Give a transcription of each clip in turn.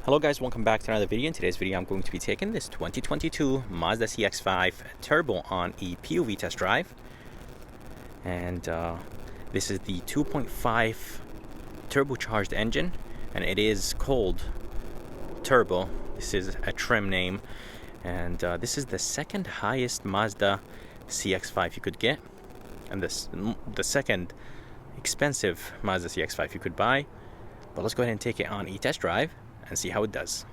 Hello guys, welcome back to another video. In today's video I'm going to be taking this 2022 Mazda CX-5 Turbo on a POV test drive. And this is the 2.5 turbocharged engine, and it is called Turbo. This is a trim name, and this is the second highest Mazda CX-5 you could get, and the second expensive Mazda CX-5 you could buy. But let's go ahead and take it on a test drive and see how it does.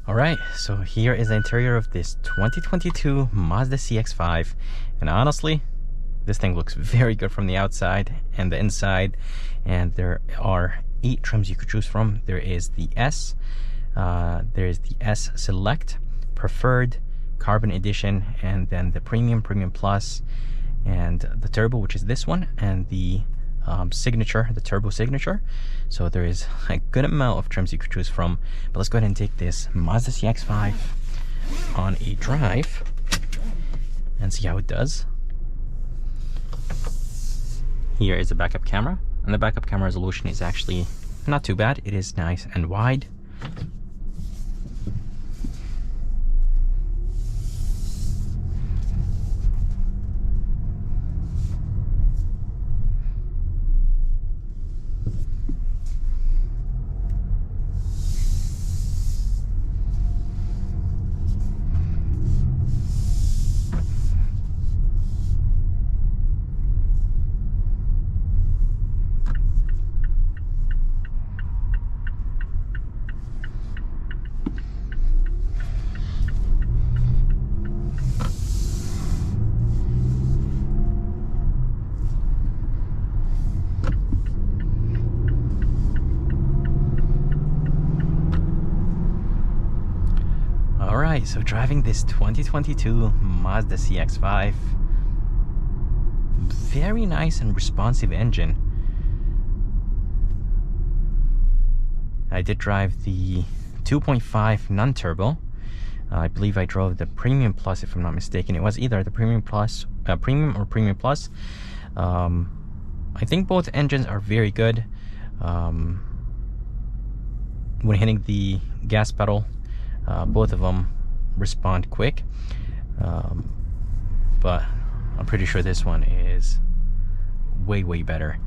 Alright, so here is the interior of this 2022 Mazda CX-5, and honestly, this thing looks very good from the outside and the inside, and there are 8 trims you could choose from. There is the S, there is the S Select, Preferred, Carbon Edition, and then the Premium, Premium Plus, and the Turbo, which is this one, and the Signature, the Turbo Signature. So there is a good amount of trims you could choose from. But let's go ahead and take this Mazda CX-5 on a drive and see how it does. Here is a backup camera, and the backup camera resolution is actually not too bad. It is nice and wide. Alright, so driving this 2022 Mazda CX-5, very nice and responsive engine. I did drive the 2.5 non-turbo. I believe I drove the Premium Plus, if I'm not mistaken. It was either the Premium Plus, Premium or Premium Plus. I think both engines are very good. When hitting the gas pedal, both of them respond quick, but I'm pretty sure this one is way better.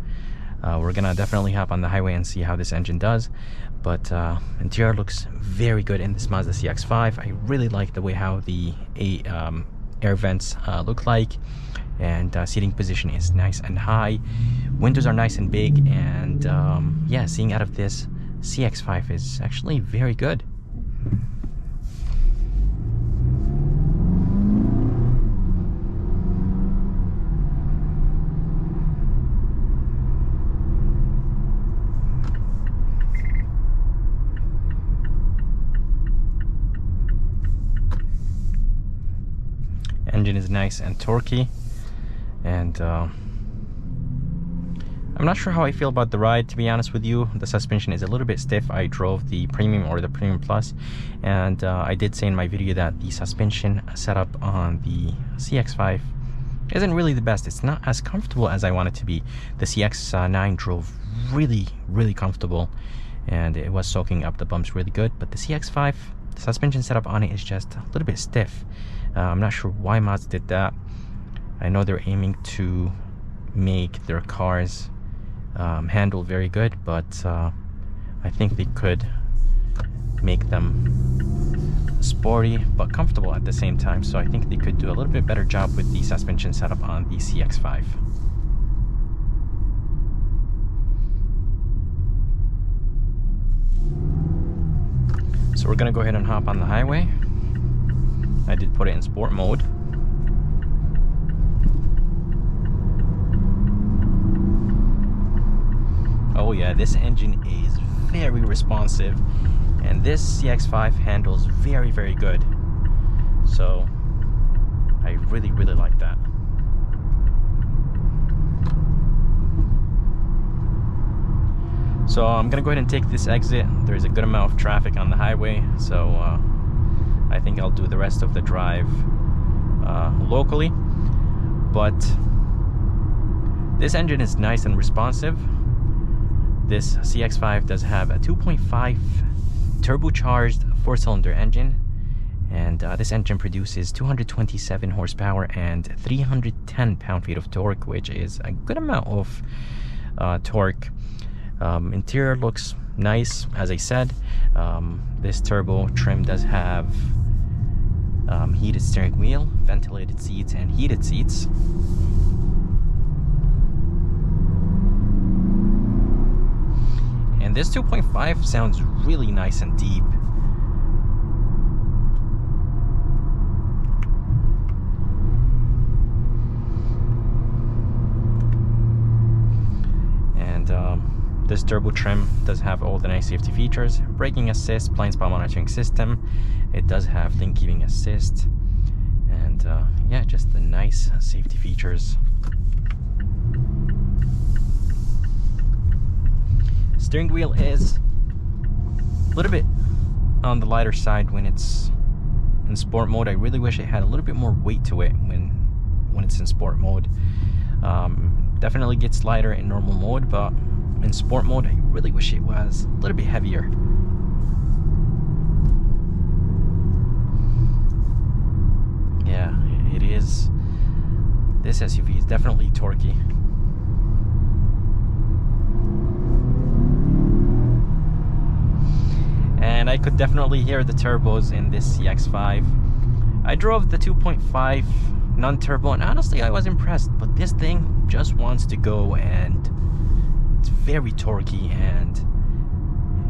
We're gonna definitely hop on the highway and see how this engine does, but interior looks very good in this Mazda CX-5. I really like the way how the air vents look like, and seating position is nice and high. Windows are nice and big, and yeah, seeing out of this CX-5 is actually very good. Engine is nice and torquey, and I'm not sure how I feel about the ride, to be honest with you. The suspension is a little bit stiff. I drove the Premium or the Premium Plus, and I did say in my video that the suspension setup on the CX-5 isn't really the best. It's not as comfortable as I want it to be. The CX-9 drove really comfortable, and it was soaking up the bumps really good, but the CX-5, the suspension setup on it is just a little bit stiff. I'm not sure why Mazda did that. I know they're aiming to make their cars handle very good, but I think they could make them sporty but comfortable at the same time. So I think they could do a little bit better job with the suspension setup on the CX-5. So we're gonna go ahead and hop on the highway. I did put it in sport mode. Oh yeah, this engine is very responsive, and this CX-5 handles very good. So I really like that. So I'm gonna go ahead and take this exit. There's a good amount of traffic on the highway, so I think I'll do the rest of the drive locally. But this engine is nice and responsive. This CX-5 does have a 2.5 turbocharged 4-cylinder engine, and this engine produces 227 horsepower and 310 pound-feet of torque, which is a good amount of torque. Interior looks nice, as I said. This turbo trim does have heated steering wheel, ventilated seats, and heated seats. And this 2.5 sounds really nice and deep. This turbo trim does have all the nice safety features: braking assist, blind spot monitoring system. It does have lane keeping assist, and yeah, just the nice safety features. Steering wheel is a little bit on the lighter side when it's in sport mode. I really wish it had a little bit more weight to it when it's in sport mode. Definitely gets lighter in normal mode, but in sport mode I really wish it was a little bit heavier. Yeah, it is. This SUV is definitely torquey. And I could definitely hear the turbos in this CX-5. I drove the 2.5 non-turbo, and honestly I was impressed, but this thing just wants to go, and it's very torquey, and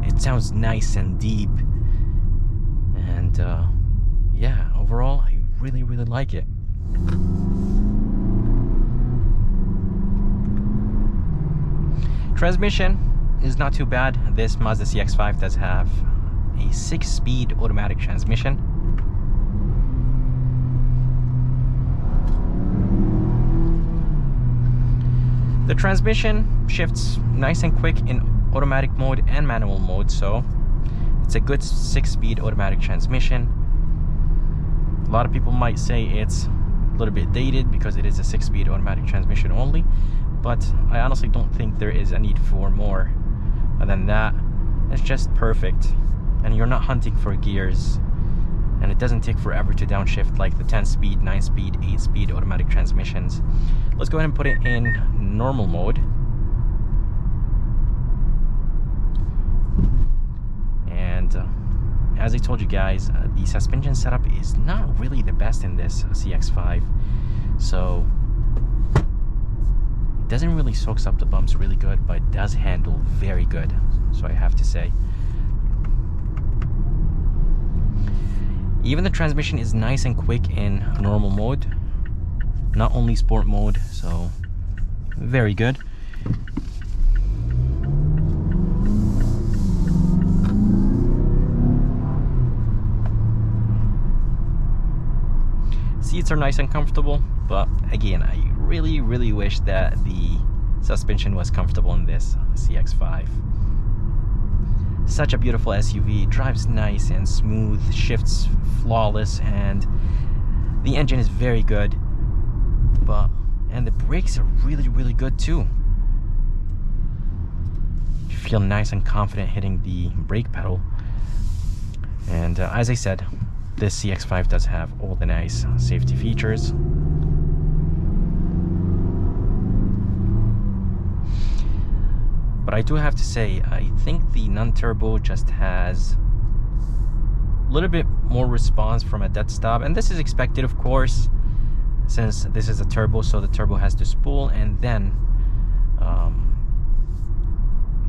it sounds nice and deep, and yeah, overall I really like it. Transmission is not too bad. This Mazda CX-5 does have a 6-speed automatic transmission. The transmission shifts nice and quick in automatic mode and manual mode, so it's a good 6-speed automatic transmission. A lot of people might say it's a little bit dated because it is a 6-speed automatic transmission only, but I honestly don't think there is a need for more than that. It's just perfect, and you're not hunting for gears, and it doesn't take forever to downshift like the 10-speed, 9-speed, 8-speed automatic transmissions. Let's go ahead and put it in normal mode. And as I told you guys, the suspension setup is not really the best in this CX-5, so it doesn't really soaks up the bumps really good, but it does handle very good, so I have to say. Even the transmission is nice and quick in normal mode, not only sport mode, so very good. Seats are nice and comfortable, but again, I really wish that the suspension was comfortable in this CX-5. Such a beautiful SUV, drives nice and smooth, shifts flawless, and the engine is very good. And the brakes are really good too. You feel nice and confident hitting the brake pedal. And as I said, this CX-5 does have all the nice safety features. But I do have to say, I think the non-turbo just has a little bit more response from a dead stop, and this is expected, of course, since this is a turbo, so the turbo has to spool, and then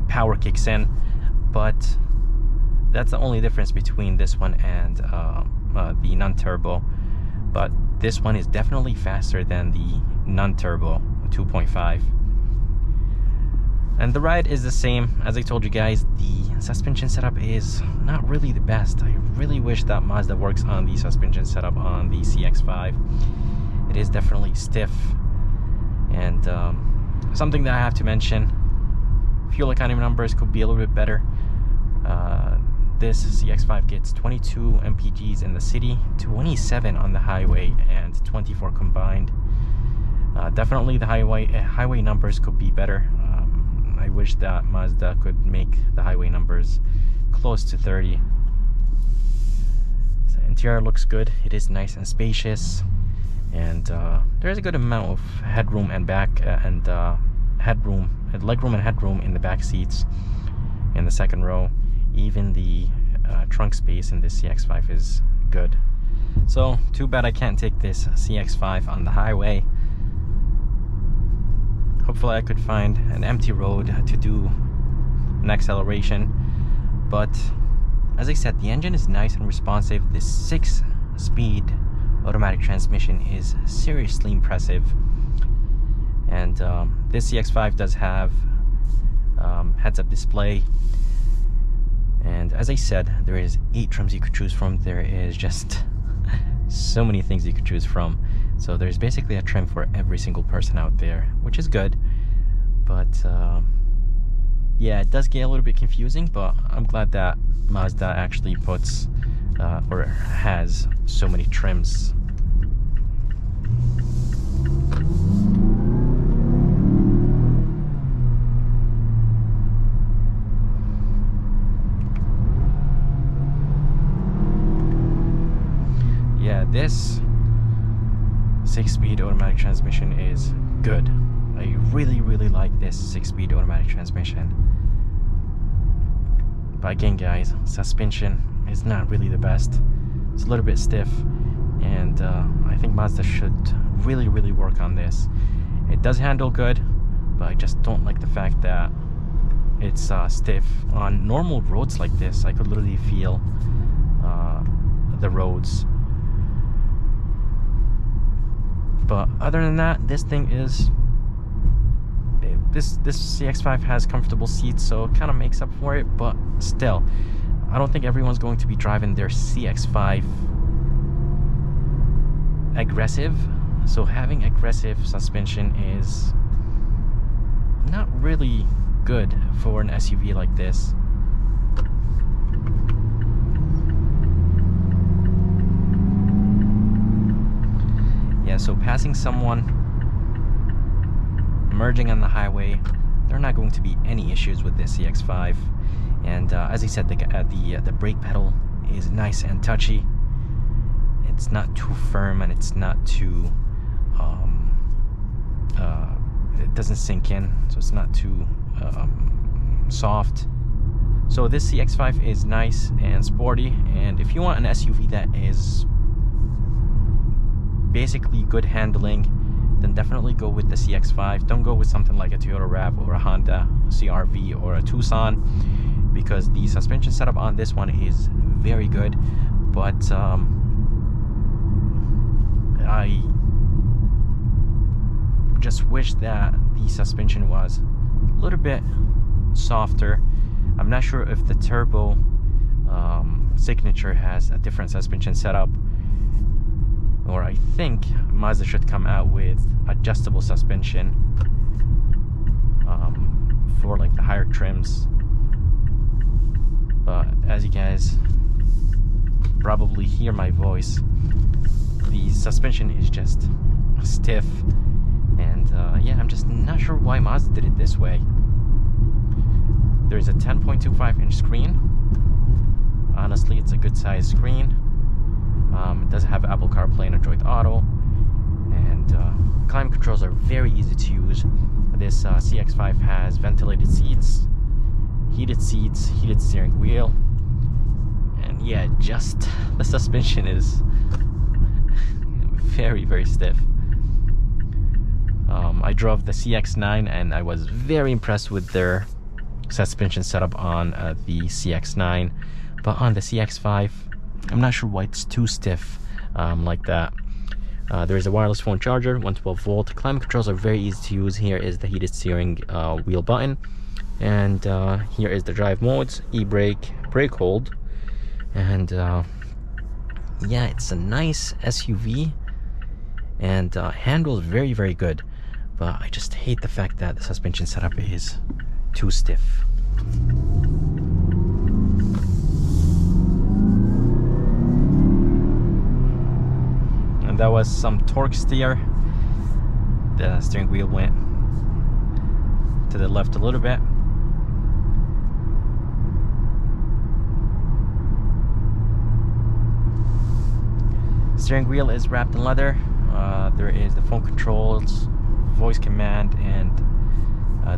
power kicks in. But that's the only difference between this one and the non-turbo. But this one is definitely faster than the non-turbo 2.5. And the ride is the same. As I told you guys, the suspension setup is not really the best. I really wish that Mazda works on the suspension setup on the CX-5. It is definitely stiff. And something that I have to mention, Fuel economy numbers could be a little bit better. This CX-5 gets 22 mpgs in the city, 27 on the highway, and 24 combined. Definitely the highway numbers could be better. I wish that Mazda could make the highway numbers close to 30. The interior looks good. It is nice and spacious, and there's a good amount of headroom and legroom and headroom in the back seats in the second row. Even the trunk space in this CX-5 is good. So too bad I can't take this CX-5 on the highway. Hopefully I could find an empty road to do an acceleration. But as I said, the engine is nice and responsive. This 6-speed automatic transmission is seriously impressive. And this CX-5 does have heads-up display. And as I said, there is 8 trims you could choose from. There is just so many things you could choose from. So there's basically a trim for every single person out there, which is good. But yeah, it does get a little bit confusing, but I'm glad that Mazda actually puts or has so many trims. Yeah, this 6-speed automatic transmission is good. I really like this 6-speed automatic transmission. But again, guys, suspension is not really the best. It's a little bit stiff, and I think Mazda should really work on this. It does handle good, but I just don't like the fact that it's stiff. On normal roads like this, I could literally feel the roads. But other than that, this thing is this CX-5 has comfortable seats, so it kind of makes up for it. But still, I don't think everyone's going to be driving their CX-5 aggressive. So having aggressive suspension is not really good for an SUV like this. Yeah, so passing someone, merging on the highway, there are not going to be any issues with this CX-5. And as I said, the brake pedal is nice and touchy. It's not too firm, and it's not too it doesn't sink in, so it's not too soft. So this CX-5 is nice and sporty, and if you want an SUV that is basically good handling, then definitely go with the CX-5. Don't go with something like a Toyota RAV or a Honda CR-V or a Tucson, because the suspension setup on this one is very good. But I just wish that the suspension was a little bit softer. I'm not sure if the turbo signature has a different suspension setup, or I think Mazda should come out with adjustable suspension for like the higher trims. But as you guys probably hear my voice, the suspension is just stiff, and yeah, I'm just not sure why Mazda did it this way. There's a 10.25-inch screen. Honestly, it's a good sized screen. It does have Apple CarPlay and Android Auto, and climate controls are very easy to use. This CX-5 has ventilated seats, heated steering wheel, and yeah, just the suspension is very stiff. I drove the CX-9 and I was very impressed with their suspension setup on the CX-9, but on the CX-5, I'm not sure why it's too stiff like that. There is a wireless phone charger, 112 volt. Climate controls are very easy to use. Here is the heated steering wheel button, and here is the drive modes: e-brake, brake hold, and yeah, it's a nice SUV, and handles very good. But I just hate the fact that the suspension setup is too stiff. And that was some torque steer. The steering wheel went to the left a little bit. Steering wheel is wrapped in leather. There is the phone controls, voice command, and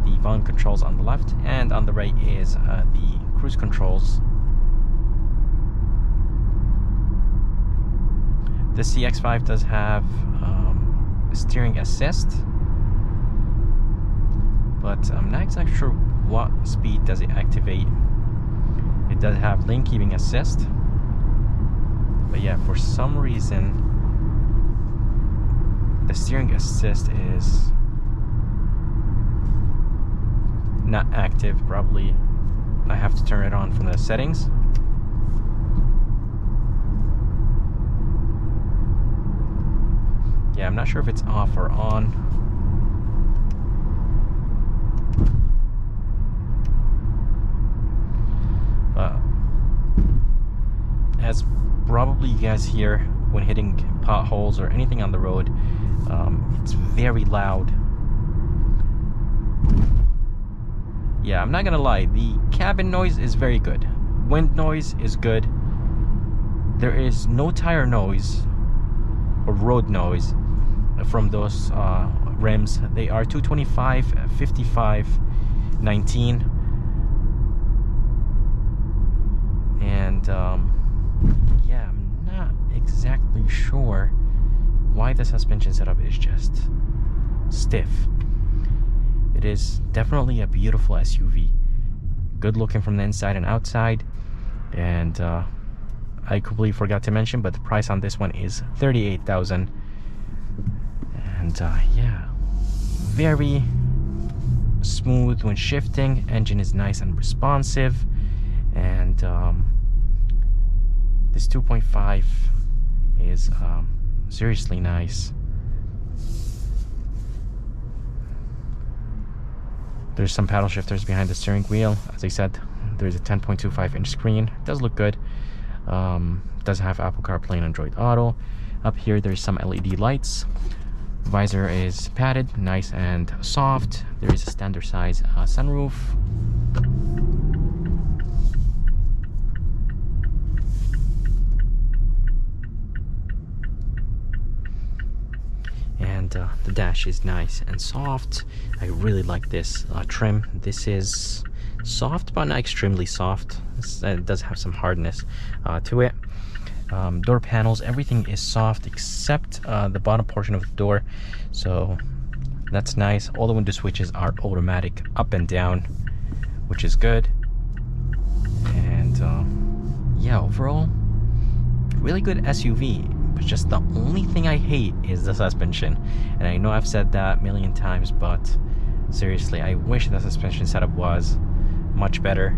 the volume controls on the left, and on the right is the cruise controls. The CX-5 does have steering assist, but I'm not exactly sure what speed does it activate. It does have lane keeping assist, but yeah, for some reason the steering assist is not active. Probably I have to turn it on from the settings. Yeah, I'm not sure if it's off or on. But as probably you guys hear when hitting potholes or anything on the road, it's very loud. Yeah, I'm not gonna lie, the cabin noise is very good. Wind noise is good. There is no tire noise or road noise from those rims. They are 225, 55, 19. And yeah, I'm not exactly sure why the suspension setup is just stiff. It is definitely a beautiful SUV. Good looking from the inside and outside. And I completely forgot to mention, but the price on this one is $38,000. And yeah, very smooth when shifting. Engine is nice and responsive. And this 2.5 is seriously nice. There's some paddle shifters behind the steering wheel. As I said, there's a 10.25-inch screen. It does look good. Does have Apple CarPlay and Android Auto. Up here, there's some LED lights. Visor is padded, nice and soft. There is a standard size sunroof. And the dash is nice and soft. I really like this trim. This is soft but not extremely soft. It does have some hardness to it. Door panels, everything is soft except the bottom portion of the door, so that's nice. All the window switches are automatic up and down, which is good. And yeah, overall really good SUV. But just the only thing I hate is the suspension, and I know I've said that a million times, but seriously, I wish the suspension setup was much better.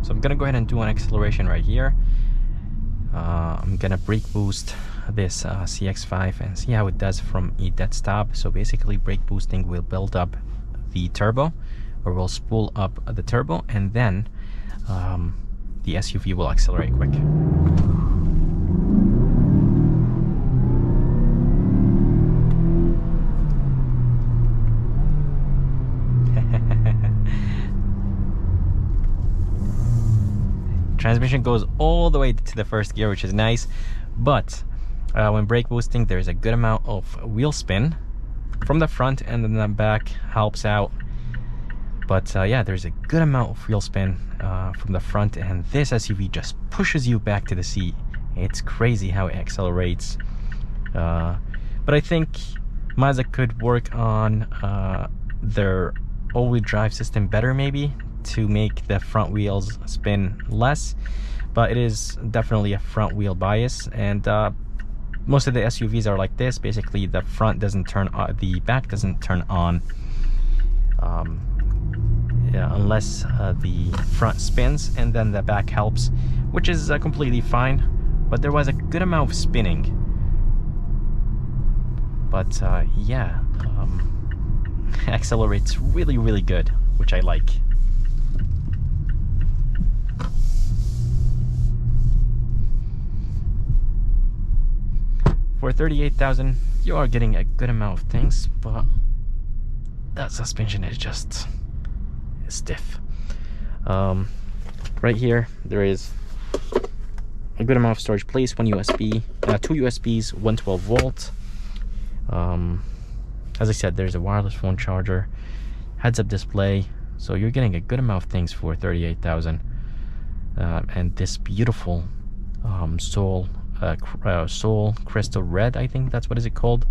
So I'm gonna go ahead and do an acceleration right here. I'm gonna brake boost this CX-5 and see how it does from a dead stop. So basically, brake boosting will build up the turbo, or will spool up the turbo, and then the SUV will accelerate quick. Transmission goes all the way to the first gear, which is nice, but when brake boosting, there's a good amount of wheel spin from the front, and then the back helps out. But yeah, there's a good amount of wheel spin from the front, and this SUV just pushes you back to the seat. It's crazy how it accelerates. But I think Mazda could work on their all-wheel drive system better, maybe, to make the front wheels spin less. But it is definitely a front wheel bias, and most of the SUVs are like this. Basically, the front doesn't turn on, the back doesn't turn on yeah, unless the front spins, and then the back helps, which is completely fine. But there was a good amount of spinning. But yeah, accelerates really good. which I like. For $38,000, you are getting a good amount of things, but that suspension is just stiff. Right here, there is a good amount of storage place. One USB, two USBs, 112 volt. As I said, there's a wireless phone charger, heads-up display. So you're getting a good amount of things for $38,000. And this beautiful Soul Crystal Red, I think that's what is it called.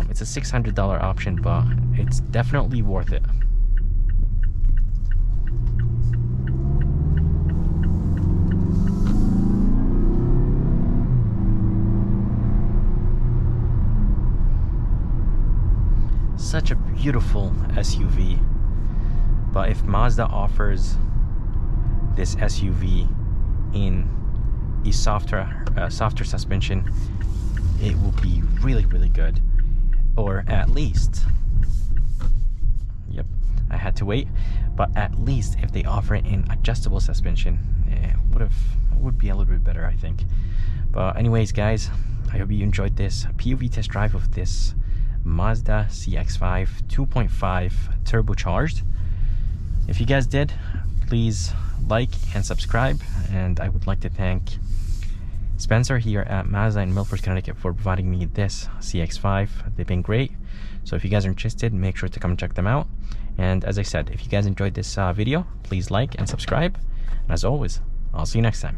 It's a $600 option, but it's definitely worth it. Such a beautiful SUV, but if Mazda offers this SUV in a softer suspension, it will be really, really good. Or at least, yep, I had to wait, but at least if they offer it in adjustable suspension, it would be a little bit better, I think. But anyways, guys, I hope you enjoyed this POV test drive of this Mazda CX-5 2.5 turbocharged. If you guys did, please like and subscribe, and I would like to thank Spencer here at Mazda in Milford, Connecticut for providing me this CX-5. They've been great. So if you guys are interested, make sure to come check them out. And as I said, if you guys enjoyed this video, please like and subscribe. And as always, I'll see you next time.